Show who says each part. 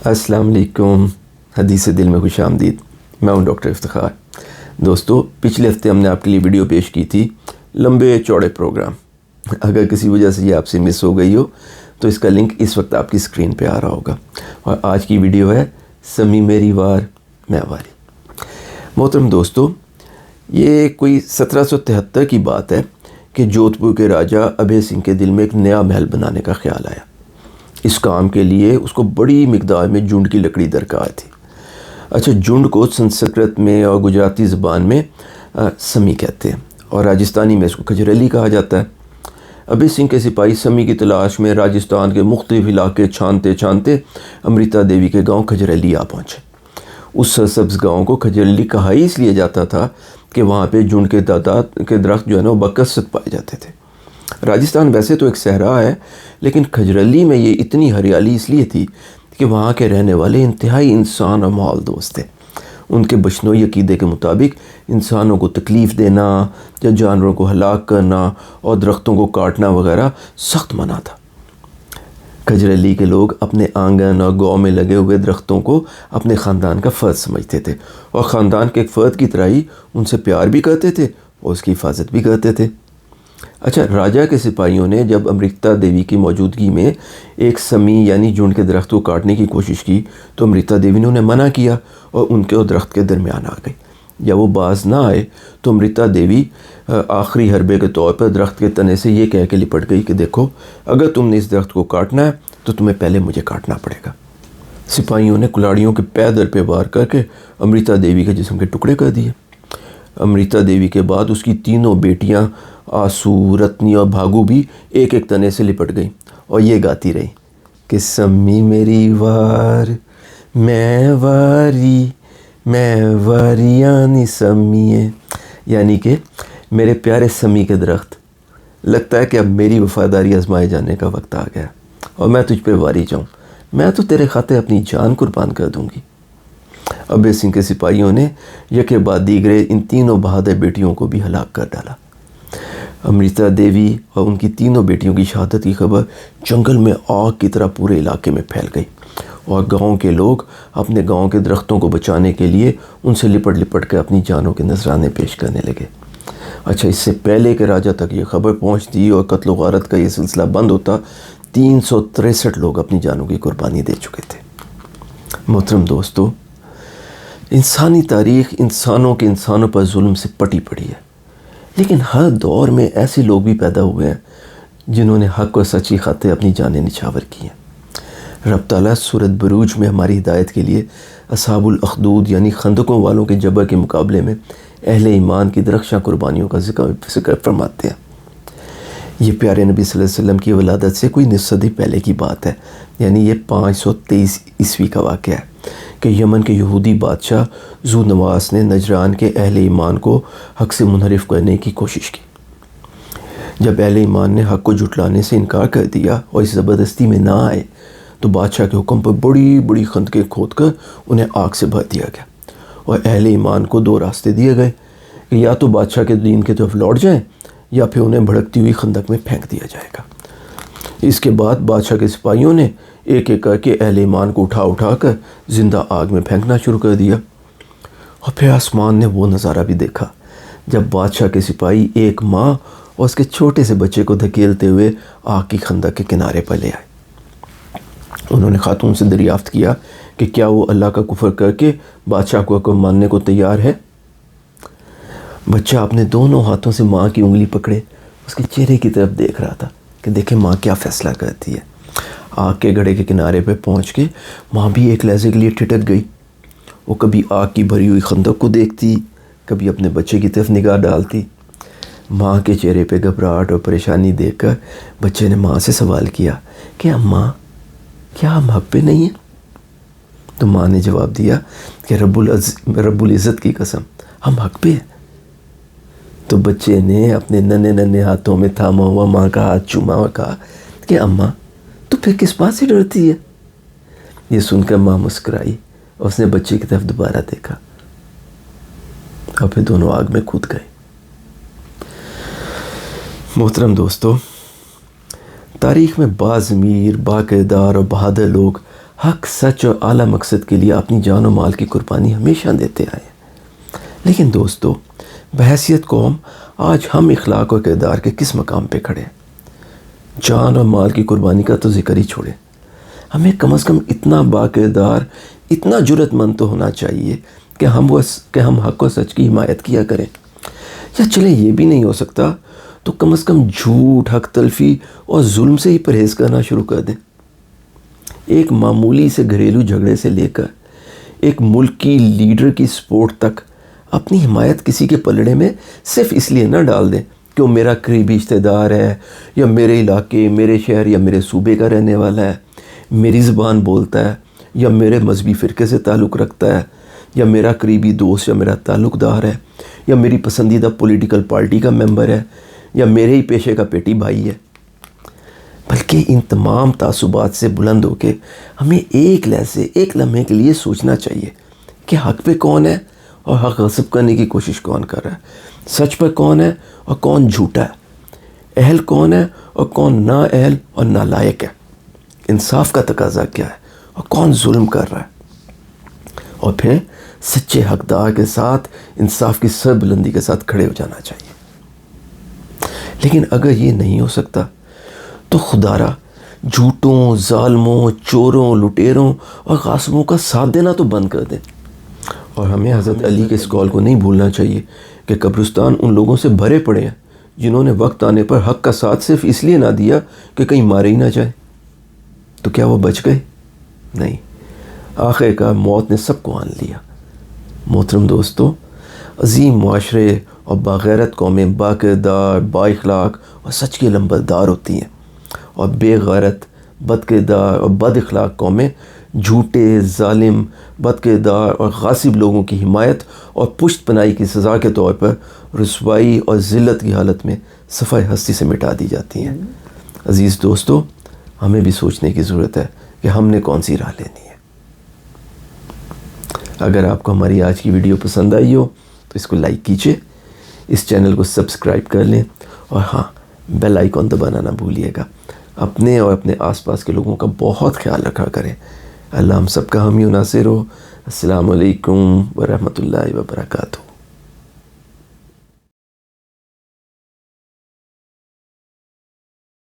Speaker 1: السلام علیکم، حدیث دل میں خوش آمدید۔ میں ہوں ڈاکٹر افتخار۔ دوستو، پچھلے ہفتے ہم نے آپ کے لیے ویڈیو پیش کی تھی، لمبے چوڑے پروگرام۔ اگر کسی وجہ سے یہ آپ سے مس ہو گئی ہو تو اس کا لنک اس وقت آپ کی اسکرین پہ آ رہا ہوگا۔ اور آج کی ویڈیو ہے سمی میری وار میں واری۔ محترم دوستو، یہ کوئی 1773 کی بات ہے کہ جودھ پور کے راجہ ابھے سنگھ کے دل میں ایک نیا محل بنانے کا خیال آیا۔ اس کام کے لیے اس کو بڑی مقدار میں جھنڈ کی لکڑی درکار تھی۔ اچھا، جھنڈ کو سنسکرت میں اور گجراتی زبان میں سمی کہتے ہیں اور راجستھانی میں اس کو کھجریلی کہا جاتا ہے۔ ابھے سنگھ کے سپاہی سمی کی تلاش میں راجستھان کے مختلف علاقے چھانتے چھانتے امرتا دیوی کے گاؤں کھجریلی آ پہنچے۔ اس سرسبز گاؤں کو کھجریلی کہا ہی اس لیے جاتا تھا کہ وہاں پہ جھنڈ کے تعداد کے درخت جو ہے نا وہ بکثرت پائے جاتے تھے۔ راجستھان ویسے تو ایک صحرا ہے، لیکن کھجریلی میں یہ اتنی ہریالی اس لیے تھی کہ وہاں کے رہنے والے انتہائی انسان اور ماحول دوست تھے۔ ان کے بشنوئی عقیدے کے مطابق انسانوں کو تکلیف دینا یا جانوروں کو ہلاک کرنا اور درختوں کو کاٹنا وغیرہ سخت منع تھا۔ کھجریلی کے لوگ اپنے آنگن اور گاؤں میں لگے ہوئے درختوں کو اپنے خاندان کا فرد سمجھتے تھے اور خاندان کے ایک فرد کی طرح ہی ان سے پیار بھی کرتے تھے اور اس کی حفاظت بھی کرتے تھے۔ اچھا، راجہ کے سپاہیوں نے جب امرتا دیوی کی موجودگی میں ایک سمی یعنی جھنڈ کے درخت کو کاٹنے کی کوشش کی تو امرتا دیوی نے انہیں منع کیا اور ان کے درخت کے درمیان آ گئی۔ جب وہ باز نہ آئے تو امرتا دیوی آخری حربے کے طور پر درخت کے تنے سے یہ کہہ کے لپٹ گئی کہ دیکھو، اگر تم نے اس درخت کو کاٹنا ہے تو تمہیں پہلے مجھے کاٹنا پڑے گا۔ سپاہیوں نے کلاڑیوں کے پے در پہ وار کر کے امرتا دیوی کے جسم کے ٹکڑے کر دیے۔ امرتا دیوی کے بعد اس کی تینوں بیٹیاں آسو، رتنی اور بھاگو بھی ایک ایک تنے سے لپٹ گئیں اور یہ گاتی رہیں کہ سمی میری وار میں واری، میں واریانی سمیے، یعنی کہ میرے پیارے سمی کے درخت، لگتا ہے کہ اب میری وفاداری آزمائے جانے کا وقت آ گیا اور میں تجھ پہ واری جاؤں، میں تو تیرے خاطر اپنی جان قربان کر دوں گی۔ ابھے سنگھ کے سپاہیوں نے یکے بعد دیگرے ان تینوں بہادر بیٹیوں کو بھی ہلاک کر ڈالا۔ امرتا دیوی اور ان کی تینوں بیٹیوں کی شہادت کی خبر جنگل میں آگ کی طرح پورے علاقے میں پھیل گئی اور گاؤں کے لوگ اپنے گاؤں کے درختوں کو بچانے کے لیے ان سے لپٹ لپٹ کے اپنی جانوں کے نذرانے پیش کرنے لگے۔ اچھا، اس سے پہلے کہ راجہ تک یہ خبر پہنچتی اور قتل و غارت کا یہ سلسلہ بند ہوتا، 363 لوگ اپنی جانوں کی قربانی دے چکے تھے۔ محترم دوستو، انسانی تاریخ انسانوں کے انسانوں پر ظلم سے پٹی پڑی ہے، لیکن ہر دور میں ایسے لوگ بھی پیدا ہوئے ہیں جنہوں نے حق اور سچی خاطر اپنی جانیں نچھاور کی ہیں۔ رب تعالیٰ سورۃ بروج میں ہماری ہدایت کے لیے اصحاب الاخدود یعنی خندقوں والوں کے جبر کے مقابلے میں اہل ایمان کی درخشاں قربانیوں کا ذکر فرماتے ہیں۔ یہ پیارے نبی صلی اللہ علیہ وسلم کی ولادت سے کوئی نصف صدی پہلے کی بات ہے، یعنی یہ 523 عیسوی کا واقعہ ہے کہ یمن کے یہودی بادشاہ ذو نواس نے نجران کے اہل ایمان کو حق سے منحرف کرنے کی کوشش کی۔ جب اہل ایمان نے حق کو جھٹلانے سے انکار کر دیا اور اس زبردستی میں نہ آئے تو بادشاہ کے حکم پر بڑی بڑی خندقیں کھود کر انہیں آگ سے بھر دیا گیا اور اہل ایمان کو 2 راستے دیے گئے کہ یا تو بادشاہ کے دین کی طرف لوٹ جائیں یا پھر انہیں بھڑکتی ہوئی خندق میں پھینک دیا جائے گا۔ اس کے بعد بادشاہ کے سپاہیوں نے ایک ایک کر کے اہل ایمان کو اٹھا اٹھا کر زندہ آگ میں پھینکنا شروع کر دیا۔ اور پھر آسمان نے وہ نظارہ بھی دیکھا جب بادشاہ کے سپاہی ایک ماں اور اس کے چھوٹے سے بچے کو دھکیلتے ہوئے آگ کی خندق کے کنارے پر لے آئے۔ انہوں نے خاتون سے دریافت کیا کہ کیا وہ اللہ کا کفر کر کے بادشاہ کو حکم ماننے کو تیار ہے؟ بچہ اپنے دونوں ہاتھوں سے ماں کی انگلی پکڑے اس کے چہرے کی طرف دیکھ رہا تھا کہ دیکھیں ماں کیا فیصلہ کرتی ہے۔ آگ کے گڑھے کے کنارے پہ پہنچ کے ماں بھی ایک لہجے کے لیے ٹھٹک گئی۔ وہ کبھی آگ کی بھری ہوئی خندق کو دیکھتی، کبھی اپنے بچے کی طرف نگاہ ڈالتی۔ ماں کے چہرے پہ گھبراہٹ اور پریشانی دیکھ کر بچے نے ماں سے سوال کیا کہ اماں، کیا ہم حق پہ نہیں ہیں؟ تو ماں نے جواب دیا کہ رب العزت کی قسم، ہم حق پہ ہیں۔ تو بچے نے اپنے ننھے ننھے ہاتھوں میں تھاما ہوا ماں کا ہاتھ چوما اور کہا کہ اماں تو پھر کس بات سے ڈرتی ہے؟ یہ سن کر ماں مسکرائی اور اس نے بچے کی طرف دوبارہ دیکھا اور پھر دونوں آگ میں کود گئے۔ محترم دوستو، تاریخ میں باضمیر، باکردار اور بہادر لوگ حق، سچ اور اعلیٰ مقصد کے لیے اپنی جان و مال کی قربانی ہمیشہ دیتے آئے ہیں۔ لیکن دوستو، بحیثیت قوم آج ہم اخلاق و کردار کے کس مقام پہ کھڑے ہیں؟ جان اور مال کی قربانی کا تو ذکر ہی چھوڑے، ہمیں کم از کم اتنا باکردار، اتنا جرأت مند تو ہونا چاہیے کہ ہم حق و سچ کی حمایت کیا کریں۔ یا چلیں یہ بھی نہیں ہو سکتا تو کم از کم جھوٹ، حق تلفی اور ظلم سے ہی پرہیز کرنا شروع کر دیں۔ ایک معمولی سے گھریلو جھگڑے سے لے کر ایک ملک کی لیڈر کی سپورٹ تک اپنی حمایت کسی کے پلڑے میں صرف اس لیے نہ ڈال دیں کہ وہ میرا قریبی رشتہ دار ہے، یا میرے علاقے، میرے شہر یا میرے صوبے کا رہنے والا ہے، میری زبان بولتا ہے، یا میرے مذہبی فرقے سے تعلق رکھتا ہے، یا میرا قریبی دوست یا میرا تعلق دار ہے، یا میری پسندیدہ پولیٹیکل پارٹی کا ممبر ہے، یا میرے ہی پیشے کا پیٹی بھائی ہے۔ بلکہ ان تمام تعصبات سے بلند ہو کے ہمیں ایک لحظے، ایک لمحے کے لیے سوچنا چاہیے کہ حق پہ کون ہے اور حق غصب کرنے کی کوشش کون کر رہا ہے، سچ پر کون ہے اور کون جھوٹا ہے، اہل کون ہے اور کون نا اہل اور نالائق ہے، انصاف کا تقاضا کیا ہے اور کون ظلم کر رہا ہے، اور پھر سچے حقدار کے ساتھ انصاف کی سربلندی کے ساتھ کھڑے ہو جانا چاہیے۔ لیکن اگر یہ نہیں ہو سکتا تو خدا را جھوٹوں، ظالموں، چوروں، لٹیروں اور غاصبوں کا ساتھ دینا تو بند کر دیں۔ اور ہمیں حضرت علی کے اس قول کو نہیں بھولنا چاہیے کہ قبرستان ان لوگوں سے بھرے پڑے ہیں جنہوں نے وقت آنے پر حق کا ساتھ صرف اس لیے نہ دیا کہ کہیں مارے ہی نہ جائے۔ تو کیا وہ بچ گئے؟ نہیں، آخر کار موت نے سب کو آن لیا۔ محترم دوستو، عظیم معاشرے اور باغیرت قومیں باکردار، با اخلاق اور سچ کی لمبردار ہوتی ہیں، اور بے غیرت، بد کردار اور بد اخلاق قومیں جھوٹے، ظالم، بد کردار اور غاصب لوگوں کی حمایت اور پشت پناہی کی سزا کے طور پر رسوائی اور ذلت کی حالت میں صفحہ ہستی سے مٹا دی جاتی ہیں۔ عزیز دوستو، ہمیں بھی سوچنے کی ضرورت ہے کہ ہم نے کون سی راہ لینی ہے۔ اگر آپ کو ہماری آج کی ویڈیو پسند آئی ہو تو اس کو لائک کیجئے، اس چینل کو سبسکرائب کر لیں، اور ہاں، بیل آئیکن دبانا نہ بھولیے گا۔ اپنے اور اپنے آس پاس کے لوگوں کا بہت خیال رکھا کریں۔ اللہ ہم سب کا حامی و ناصر ہو۔ السلام علیکم ورحمۃ اللہ وبرکاتہ۔